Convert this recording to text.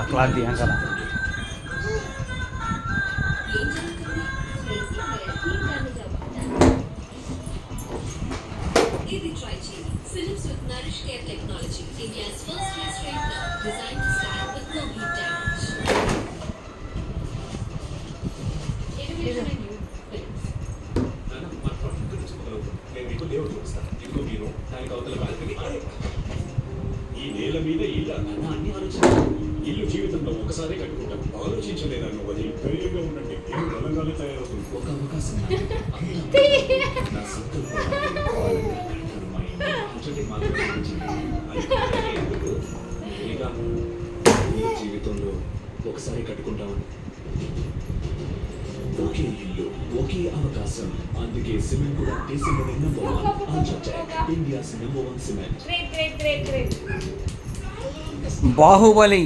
అట్లాంటి కదా Philips with Nourish Care Technology, India's first hair straightener, designed to stand with no heat damage. Innovation and new Philips. ఈ నేల మీద ఇల్లు అన్న అన్ని ఆలోచన ఇల్లు జీవితంలో ఒకసారి కట్టుకుంటాం ఆలోచించలేదన్న వదిలి ధైర్యంగా ఉండండి ఏం బలంగానే తయారవుతుంది ఒక అవకాశం నా జీవితంలో ఒకసారి కట్టుకుంటామని ఒకే ఇల్లు ఒకే అవకాశం అందుకే సిమెంట్ కూడా దేశంలోనే number 1 UltraTech India's number 1 cement Baahubali